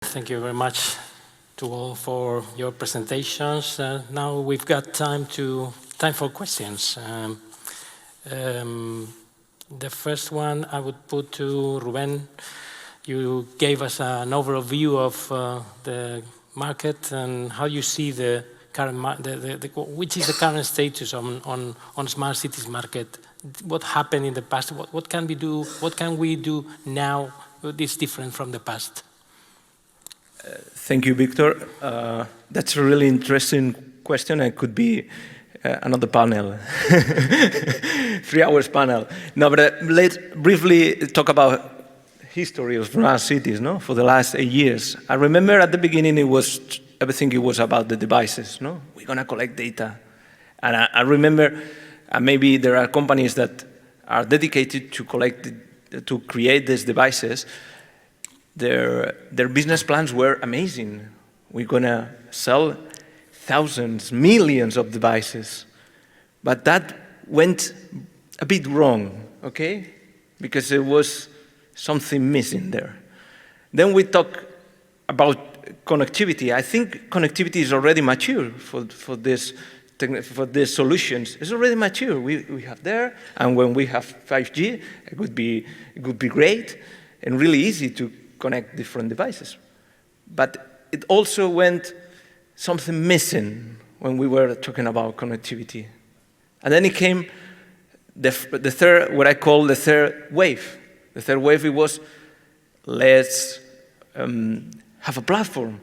Thank you very much to all for your presentations. Now we've got time for questions. The first one I would put to Ruben. You gave us an overview of the market and how you see the current which is the current status on smart cities market. What happened in the past? What can we do? What can we do now that is different from the past? Thank you, Victor. That's a really interesting question. It could be another panel, 3 hours panel. No, but let's briefly talk about history of smart cities. No, for the last 8 years. I remember at the beginning everything was about the devices. No, we're gonna collect data, and I remember maybe there are companies that are dedicated to create these devices. Their business plans were amazing. We're gonna sell thousands, millions of devices. But that went a bit wrong, okay? Because there was something missing there. Then we talk about connectivity. I think connectivity is already mature for these solutions. It's already mature. We have there, and when we have 5G, it would be great and really easy to connect different devices. But it also went something missing when we were talking about connectivity. And then it came the third, what I call the third wave. The third wave, it was, let's have a platform.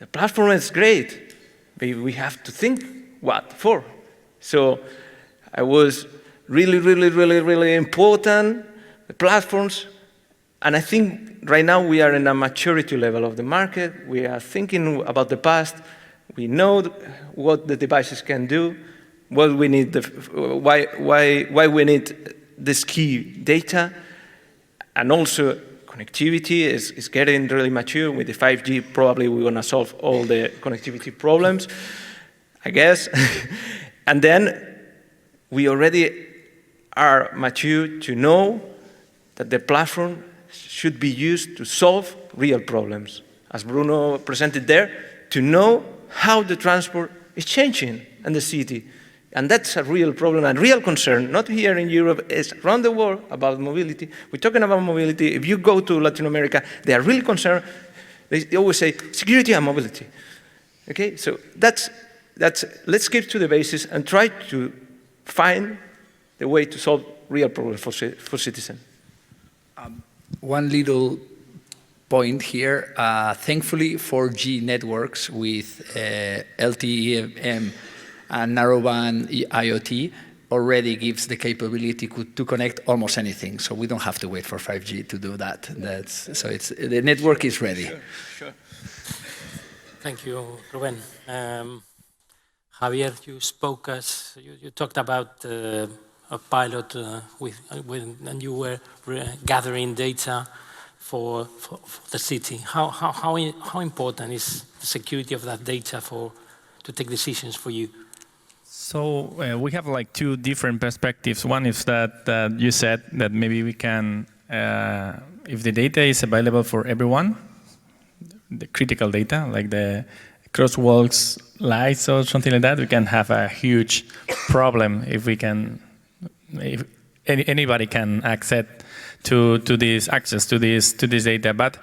The platform is great, but we have to think what for. So I was really important, the platforms. And I think right now we are in a maturity level of the market. We are thinking about the past. We know what the devices can do, what we need, why we need this key data, and also connectivity is getting really mature. With the 5G, probably we're going to solve all the connectivity problems, I guess. And then we already are mature to know that the platform should be used to solve real problems. As Bruno presented there, to know how the transport is changing in the city. And that's a real problem and real concern, not here in Europe, it's around the world about mobility. We're talking about mobility. If you go to Latin America, they are really concerned. They always say security and mobility. Okay, so let's keep to the basis and try to find the way to solve real problems for citizens. One little point here, thankfully 4G networks with LTE and narrowband IoT already gives the capability to connect almost anything. So we don't have to wait for 5G to do that. The network is ready. Sure. Thank you, Ruben. Javier, you talked about a pilot and you were gathering data for the city. How important is the security of that data to take decisions for you? So we have like 2 different perspectives. One is that you said that maybe we can, if the data is available for everyone, the critical data, like the crosswalks, lights or something like that, we can have a huge problem if anybody can access to this data. But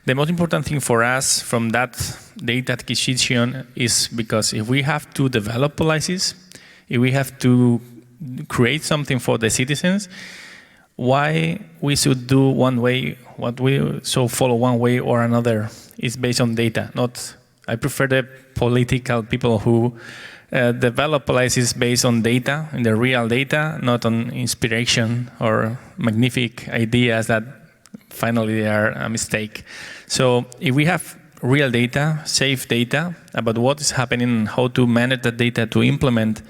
the most important thing for us from that data acquisition is because if we have to develop policies, if we have to create something for the citizens, why we should do one way, follow one way or another is based on data. I prefer the political people who develop policies based on data, in the real data, not on inspiration or magnificent ideas that finally are a mistake. So if we have real data, safe data about what is happening, how to manage that data to implement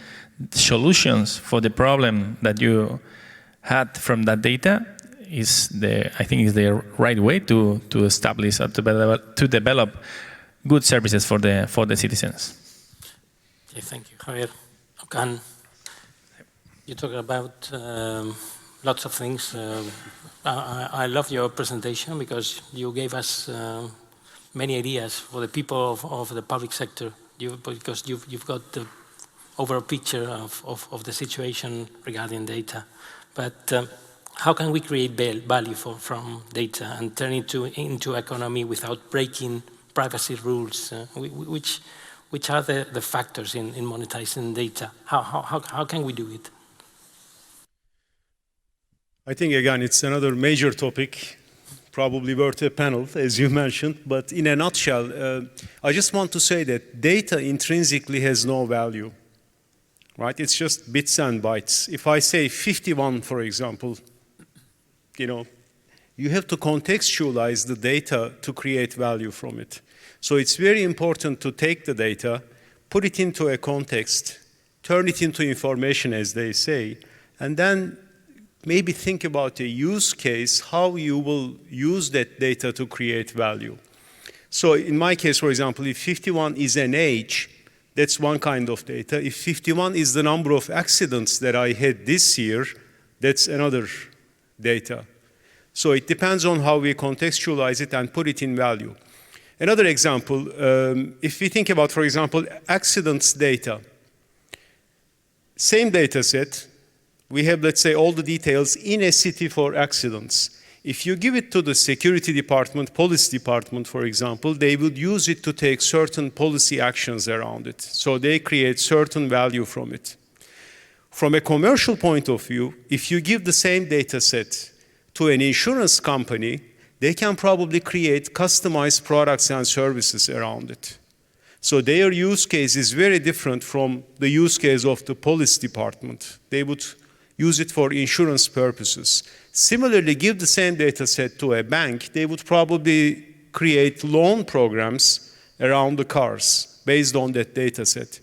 solutions for the problem that you had from that data, I think is the right way to establish or to develop good services for the citizens. Okay, thank you, Javier. Okan, you talk about lots of things. I love your presentation because you gave us many ideas for the people of the public sector, because you've got the overall picture of the situation regarding data. But how can we create value from data and turn it into economy without breaking privacy rules? Which are the factors in monetizing data? How can we do it? I think, again, it's another major topic, probably worth a panel, as you mentioned. But in a nutshell, I just want to say that data intrinsically has no value, right? It's just bits and bytes. If I say 51, for example, you have to contextualize the data to create value from it. So it's very important to take the data, put it into a context, turn it into information, as they say, and then maybe think about a use case, how you will use that data to create value. So in my case, for example, if 51 is an age, that's one kind of data. If 51 is the number of accidents that I had this year, that's another data. So it depends on how we contextualize it and put it in value. Another example, if we think about, for example, accidents data, same data set, we have, let's say, all the details in a city for accidents. If you give it to the security department, police department, for example, they would use it to take certain policy actions around it. So they create certain value from it. From a commercial point of view, if you give the same data set to an insurance company, they can probably create customized products and services around it. So their use case is very different from the use case of the police department. They would use it for insurance purposes. Similarly, give the same data set to a bank, they would probably create loan programs around the cars based on that data set.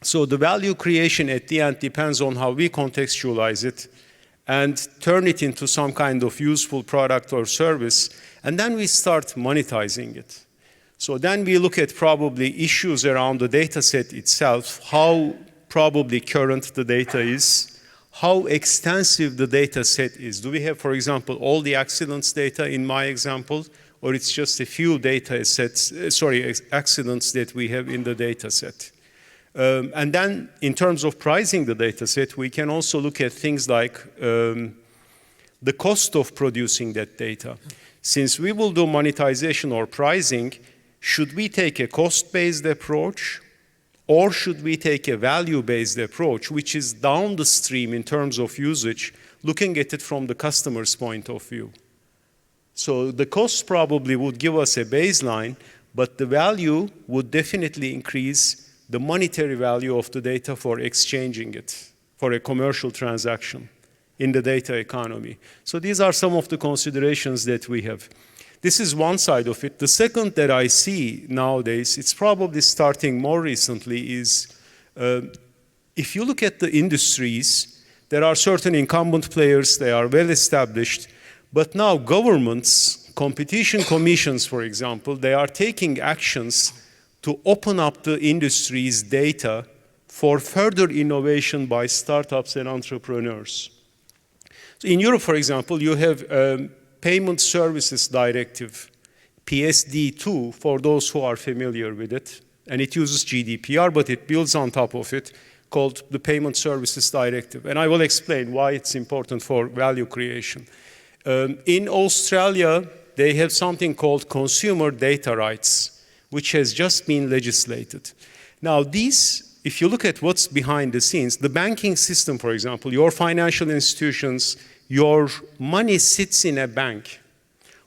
So the value creation at the end depends on how we contextualize it and turn it into some kind of useful product or service, and then we start monetizing it. So then we look at probably issues around the data set itself, how probably current the data is, how extensive the data set is. Do we have, for example, all the accidents data in my example, or it's just a few data sets, accidents that we have in the data set? And then in terms of pricing the data set, we can also look at things like the cost of producing that data. Since we will do monetization or pricing, should we take a cost-based approach, or should we take a value-based approach, which is down the stream in terms of usage, looking at it from the customer's point of view? So the cost probably would give us a baseline, but the value would definitely increase the monetary value of the data for exchanging it for a commercial transaction in the data economy. So these are some of the considerations that we have. This is one side of it. The second that I see nowadays, it's probably starting more recently, is if you look at the industries, there are certain incumbent players, they are well established, but now governments, competition commissions, for example, they are taking actions to open up the industry's data for further innovation by startups and entrepreneurs. So in Europe, for example, you have Payment Services Directive, PSD2, for those who are familiar with it. And it uses GDPR, but it builds on top of it, called the Payment Services Directive. And I will explain why it's important for value creation. In Australia, they have something called consumer data rights, which has just been legislated. Now these, if you look at what's behind the scenes, the banking system, for example, your financial institutions, your money sits in a bank,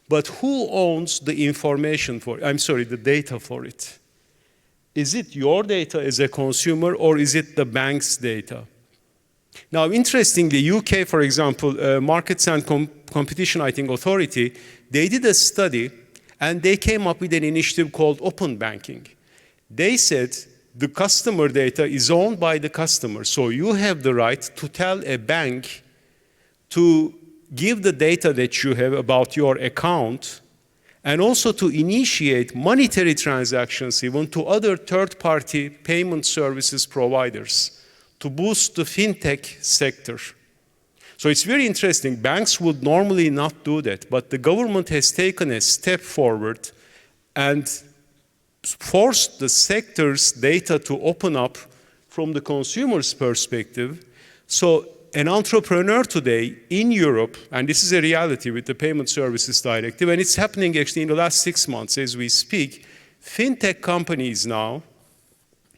but who owns the information for, the data for it? Is it your data as a consumer, or is it the bank's data? Now, interestingly, UK, for example, Markets and Competition, I think, Authority, they did a study and they came up with an initiative called open banking. They said the customer data is owned by the customer, so you have the right to tell a bank to give the data that you have about your account, and also to initiate monetary transactions even to other third-party payment services providers to boost the fintech sector. So it's very interesting. Banks would normally not do that, but the government has taken a step forward and force the sector's data to open up from the consumer's perspective. So an entrepreneur today in Europe, and this is a reality with the Payment Services Directive, and it's happening actually in the last 6 months as we speak, fintech companies now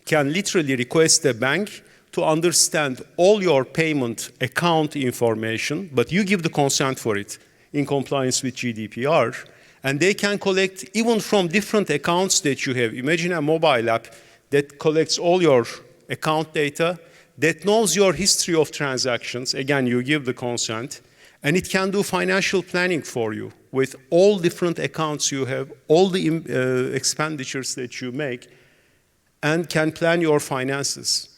can literally request a bank to understand all your payment account information, but you give the consent for it in compliance with GDPR, and they can collect even from different accounts that you have. Imagine a mobile app that collects all your account data, that knows your history of transactions. Again, you give the consent, and it can do financial planning for you with all different accounts you have, all the expenditures that you make, and can plan your finances.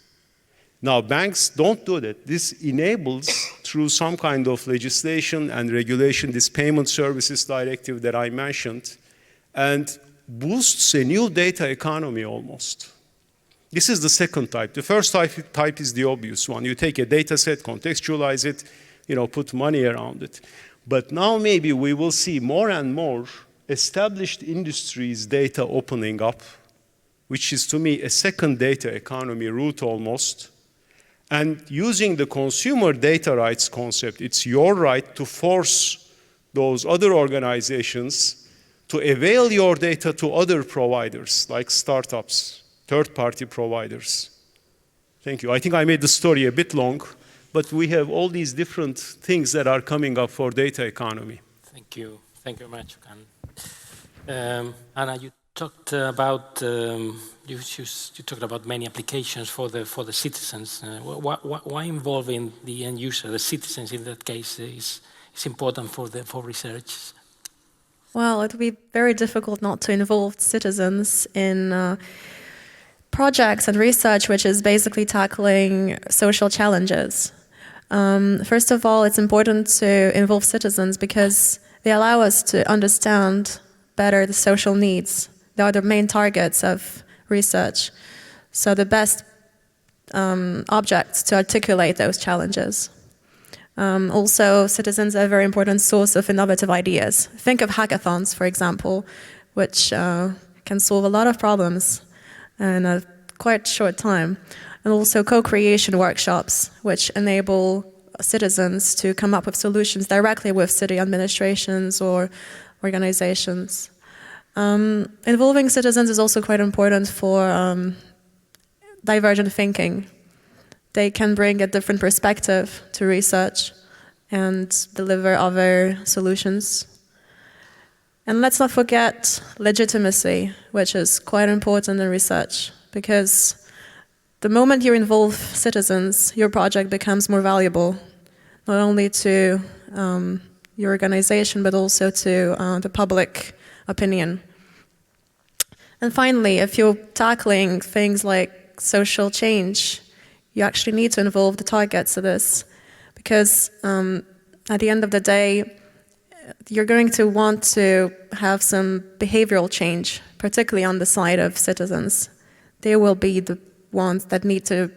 Now, banks don't do that. This enables, through some kind of legislation and regulation, this Payment Services Directive that I mentioned, and boosts a new data economy almost. This is the second type. The first type is the obvious one. You take a data set, contextualize it, put money around it. But now maybe we will see more and more established industries data opening up, which is to me a second data economy route almost. And using the consumer data rights concept, it's your right to force those other organizations to avail your data to other providers, like startups, third-party providers. Thank you. I think I made the story a bit long, but we have all these different things that are coming up for data economy. Thank you. Thank you very much, Okan. Anna, you talked about you talked about many applications for the citizens. Why involving the end user, the citizens in that case, is important for research? Well, it would be very difficult not to involve citizens in projects and research, which is basically tackling social challenges. First of all, it's important to involve citizens because they allow us to understand better the social needs. They are the main targets of research. So the best objects to articulate those challenges. Also, citizens are a very important source of innovative ideas. Think of hackathons, for example, which can solve a lot of problems in a quite short time. And also co-creation workshops, which enable citizens to come up with solutions directly with city administrations or organizations. Involving citizens is also quite important for divergent thinking. They can bring a different perspective to research and deliver other solutions. And let's not forget legitimacy, which is quite important in research, because the moment you involve citizens, your project becomes more valuable, not only to your organization, but also to the public opinion. And finally, if you're tackling things like social change, you actually need to involve the targets of this, because at the end of the day, you're going to want to have some behavioral change, particularly on the side of citizens. They will be the ones that need to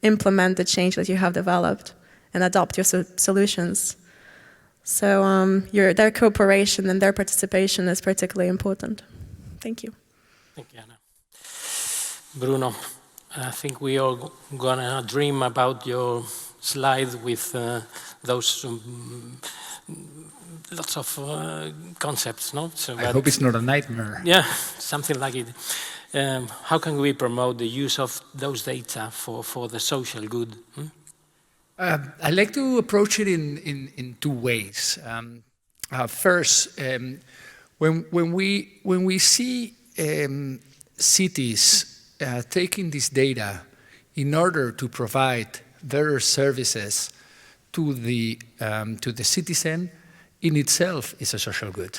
implement the change that you have developed and adopt your solutions. So their cooperation and their participation is particularly important. Thank you. Thank you, Anna. Bruno, I think we all gonna dream about your slide with those lots of concepts, no? So I hope it's not a nightmare. Yeah, something like it. How can we promote the use of those data for the social good? I like to approach it in two ways. First, when we see cities taking this data in order to provide better services to the citizen, in itself is a social good.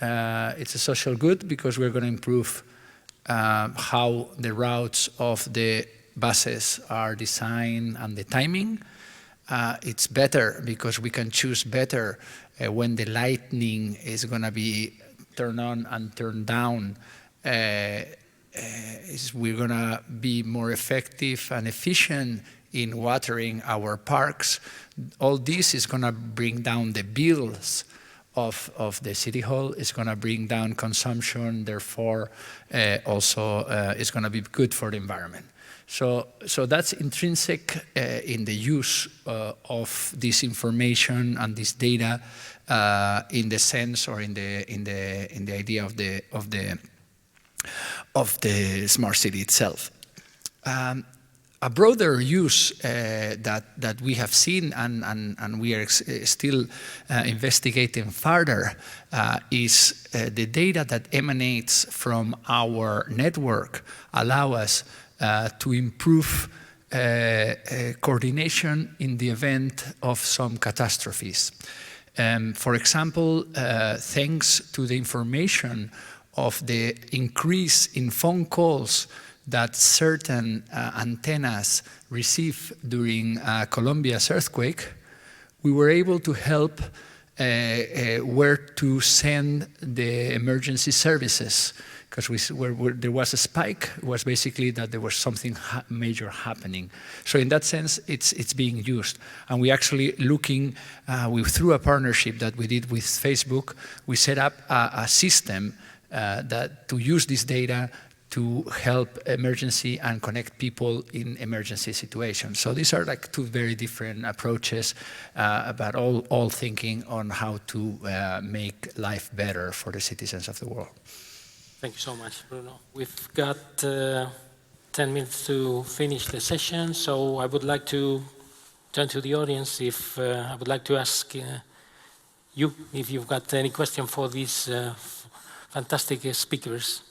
It's a social good because we're going to improve how the routes of the buses are designed and the timing. It's better because we can choose better when the lighting is going to be turned on and turned down. We're going to be more effective and efficient in watering our parks. All this is going to bring down the bills of the city hall. It's going to bring down consumption, therefore also it's going to be good for the environment. So that's intrinsic in the use of this information and this data in the sense or in the idea of the smart city itself. A broader use that we have seen and we are still investigating further is the data that emanates from our network allow us to improve coordination in the event of some catastrophes. For example, thanks to the information of the increase in phone calls that certain antennas received during Colombia's earthquake, we were able to help where to send the emergency services. Because where there was a spike, it was basically that there was something major happening. So in that sense, it's being used. And we actually looking, through a partnership that we did with Facebook, we set up a system that to use this data to help emergency and connect people in emergency situations. So these are like two very different approaches, but all thinking on how to make life better for the citizens of the world. Thank you so much, Bruno. We've got 10 minutes to finish the session, so I would like to turn to the audience. If I would like to ask you if you've got any question for these fantastic speakers.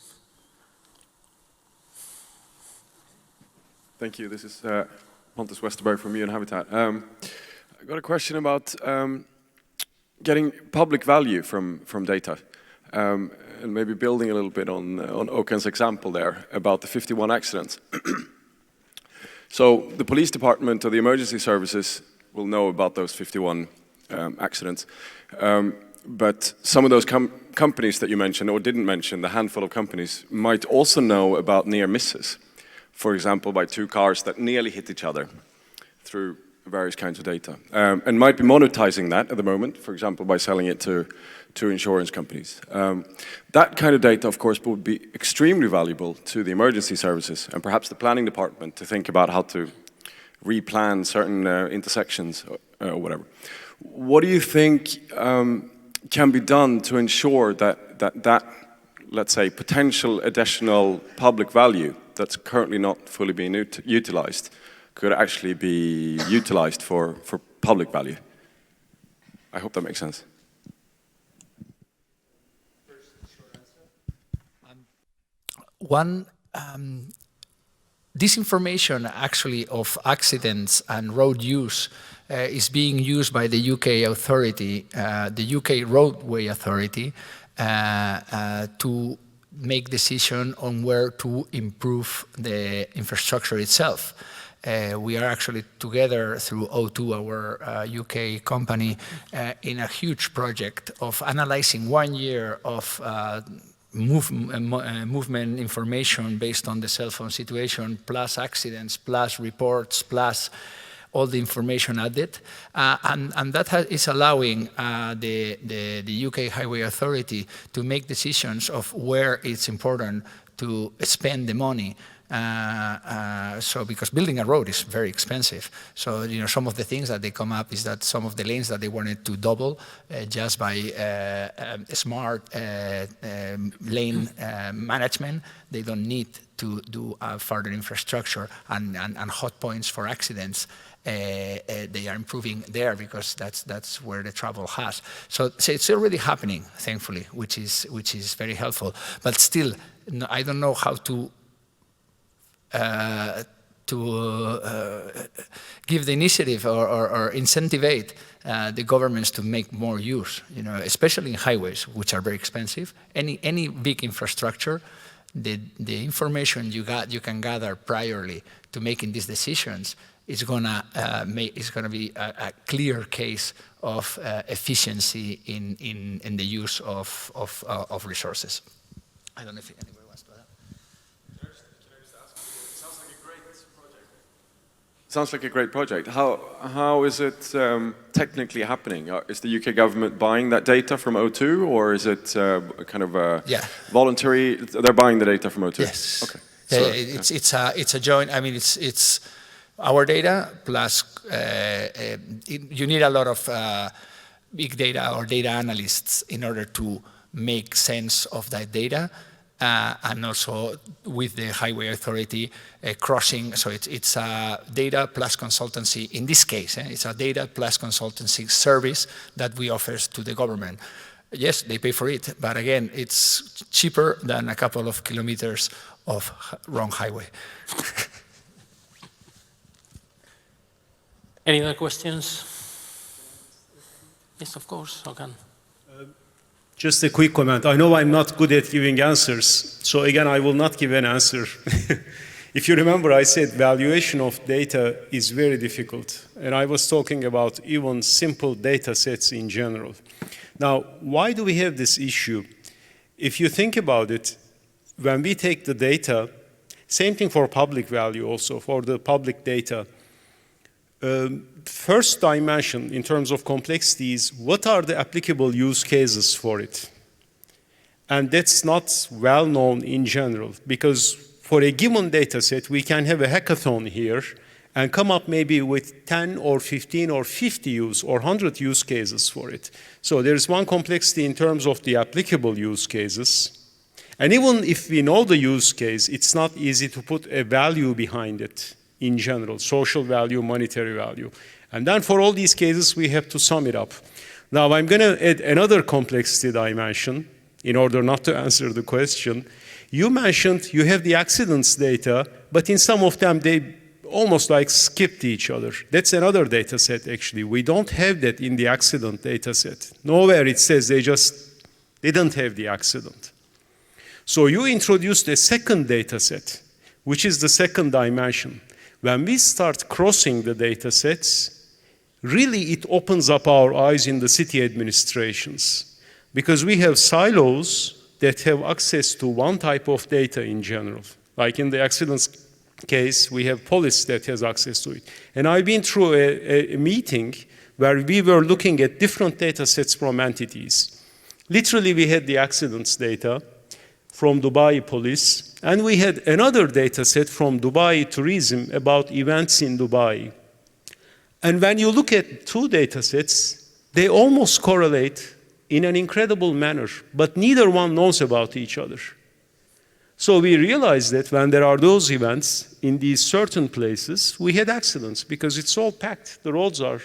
Thank you. This is Pontus Westerberg from UN Habitat. I got a question about getting public value from data. And maybe building a little bit on Okan's example there about the 51 accidents. So the police department or the emergency services will know about those 51 accidents. But some of those companies that you mentioned or didn't mention, the handful of companies, might also know about near misses. For example, by two cars that nearly hit each other through various kinds of data. And might be monetizing that at the moment, for example, by selling it to insurance companies. That kind of data, of course, would be extremely valuable to the emergency services and perhaps the planning department to think about how to replan certain intersections or whatever. What do you think can be done to ensure that, let's say, potential additional public value that's currently not fully being utilized could actually be utilized for public value? I hope that makes sense. This information actually of accidents and road use is being used by the UK authority, the UK Roadway Authority, to make decision on where to improve the infrastructure itself. We are actually together through O2, our UK company, in a huge project of analyzing 1 year of movement information based on the cell phone situation, plus accidents, plus reports, plus all the information added. And that is allowing the UK Highway Authority to make decisions of where it's important to spend the money. So because building a road is very expensive. So, you know, some of the things that they come up is that some of the lanes that they wanted to double just by smart lane management, they don't need to do further infrastructure and hot points for accidents. They are improving there because that's where the trouble has. So it's already happening, thankfully, which is very helpful. But still, I don't know how to give the initiative or incentivize the governments to make more use, you know, especially in highways, which are very expensive. Any big infrastructure, the information you can gather priorly to making these decisions is gonna be a clear case of efficiency in the use of resources. I don't know if anybody wants to add. Sounds like a great project. How is it technically happening? Is the UK government buying that data from O2, or is it kind of a voluntary? They're buying the data from O2. Yes. Okay. It's a joint. I mean, it's our data plus you need a lot of big data or data analysts in order to make sense of that data. And also with the Highway Authority crossing, so it's a data plus consultancy. In this case, it's a data plus consultancy service that we offer to the government. Yes, they pay for it, but again, it's cheaper than a couple of kilometers of wrong highway. Any other questions? Yes, of course, Håkan. Just a quick comment. I know I'm not good at giving answers, so again, I will not give an answer. If you remember, I said valuation of data is very difficult, and I was talking about even simple data sets in general. Now, why do we have this issue? If you think about it, when we take the data, same thing for public value also, for the public data, first dimension in terms of complexity is what are the applicable use cases for it? And that's not well known in general, because for a given data set, we can have a hackathon here and come up maybe with 10 or 15 or 50 use or 100 use cases for it. So there's one complexity in terms of the applicable use cases. And even if we know the use case, it's not easy to put a value behind it in general, social value, monetary value. And then for all these cases, we have to sum it up. Now, I'm going to add another complexity dimension in order not to answer the question. You mentioned you have the accidents data, but in some of them, they almost like skipped each other. That's another data set, actually. We don't have that in the accident data set. Nowhere it says they didn't have the accident. So you introduced a second data set, which is the second dimension. When we start crossing the data sets, really it opens up our eyes in the city administrations, because we have silos that have access to one type of data in general. Like in the accidents case, we have police that has access to it. And I've been through a meeting where we were looking at different data sets from entities. Literally, we had the accidents data from Dubai police, and we had another data set from Dubai tourism about events in Dubai. And when you look at two data sets, they almost correlate in an incredible manner, but neither one knows about each other. So we realized that when there are those events in these certain places, we had accidents because it's all packed. The roads are,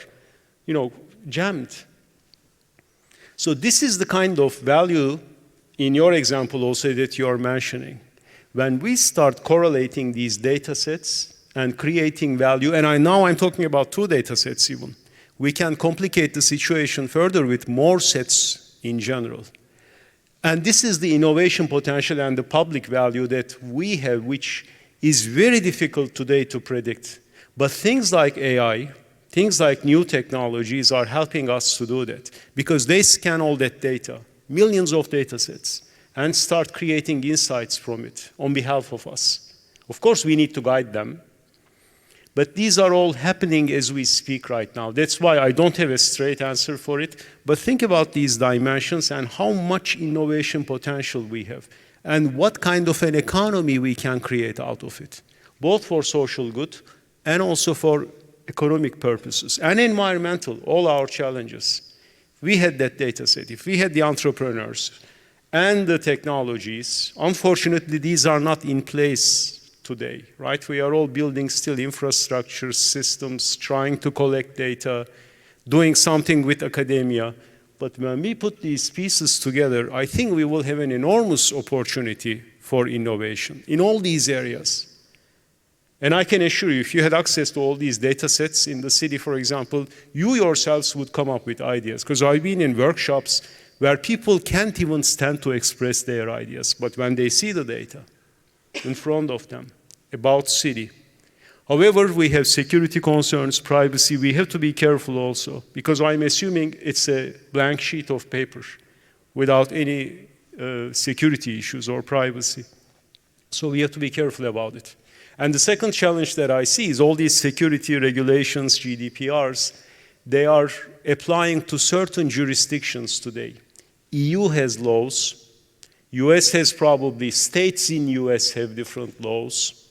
jammed. So this is the kind of value in your example also that you are mentioning. When we start correlating these data sets and creating value, and now I'm talking about two data sets even, we can complicate the situation further with more sets in general. And this is the innovation potential and the public value that we have, which is very difficult today to predict. But things like AI, things like new technologies are helping us to do that, because they scan all that data, millions of data sets, and start creating insights from it on behalf of us. Of course, we need to guide them, but these are all happening as we speak right now. That's why I don't have a straight answer for it, but think about these dimensions and how much innovation potential we have, and what kind of an economy we can create out of it, both for social good and also for economic purposes and environmental, all our challenges. We had that data set, if we had the entrepreneurs and the technologies, unfortunately, these are not in place today, right? We are all building still infrastructure systems, trying to collect data, doing something with academia. But when we put these pieces together, I think we will have an enormous opportunity for innovation in all these areas. And I can assure you, if you had access to all these data sets in the city, for example, you yourselves would come up with ideas. Because I've been in workshops where people can't even stand to express their ideas. But when they see the data in front of them about city. However, we have security concerns, privacy. We have to be careful also, because I'm assuming it's a blank sheet of paper without any security issues or privacy. So we have to be careful about it. And the second challenge that I see is all these security regulations, GDPRs, they are applying to certain jurisdictions today. EU has laws, US has probably, states in US have different laws.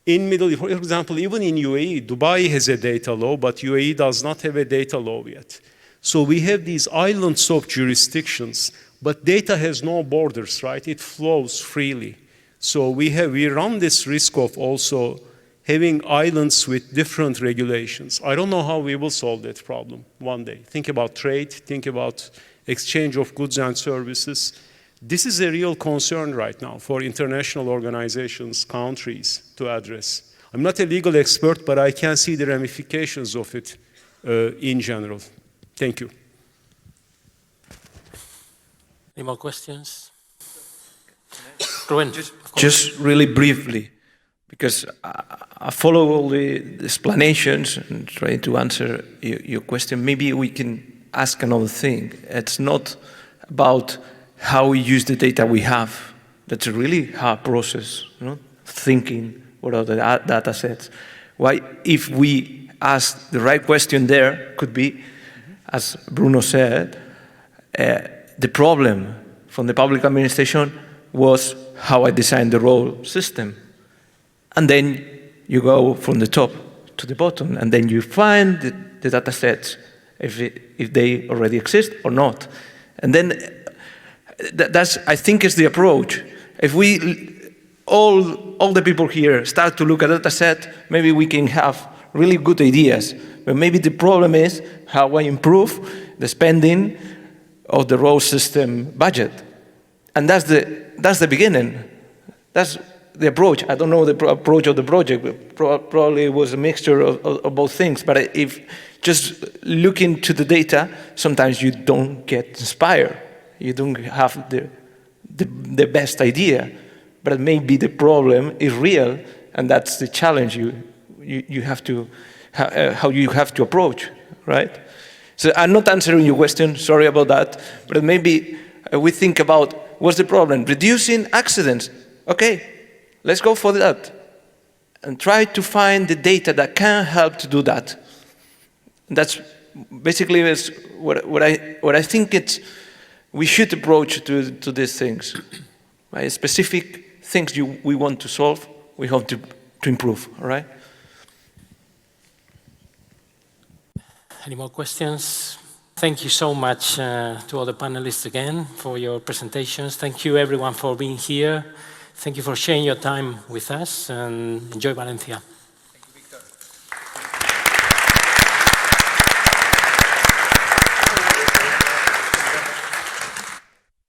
In Middle East, for example, even in UAE, Dubai has a data law, but UAE does not have a data law yet. So we have these islands of jurisdictions, but data has no borders, right? It flows freely. So we run this risk of also having islands with different regulations. I don't know how we will solve that problem one day. Think about trade, think about exchange of goods and services. This is a real concern right now for international organizations, countries to address. I'm not a legal expert, but I can see the ramifications of it in general. Thank you. Any more questions? Ruben, Just really briefly, because I follow all the explanations and try to answer your question. Maybe we can ask another thing. It's not about how we use the data we have. That's a really hard process, you know? Thinking what are the data sets. Why, if we ask the right question there, could be, as Bruno said, the problem from the public administration was how I designed the role system. And then you go from the top to the bottom, and then you find the data sets, if they already exist or not. And then that's, I think, is the approach. If we, all the people here start to look at data set, maybe we can have really good ideas. But maybe the problem is how I improve the spending of the road system budget. And that's the beginning. That's the approach. I don't know the approach of the project, but probably it was a mixture of both things. But if just looking to the data, sometimes you don't get inspired. You don't have the best idea. But maybe the problem is real, and that's the challenge you have to, how you have to approach, right? So I'm not answering your question, sorry about that, but maybe we think about what's the problem? Reducing accidents. Okay, let's go for that. And try to find the data that can help to do that. That's basically what I think we should approach to these things. Right? Specific things we want to solve, we have to improve, all right? Any more questions? Thank you so much to all the panelists again for your presentations. Thank you everyone for being here. Thank you for sharing your time with us, and enjoy Valencia.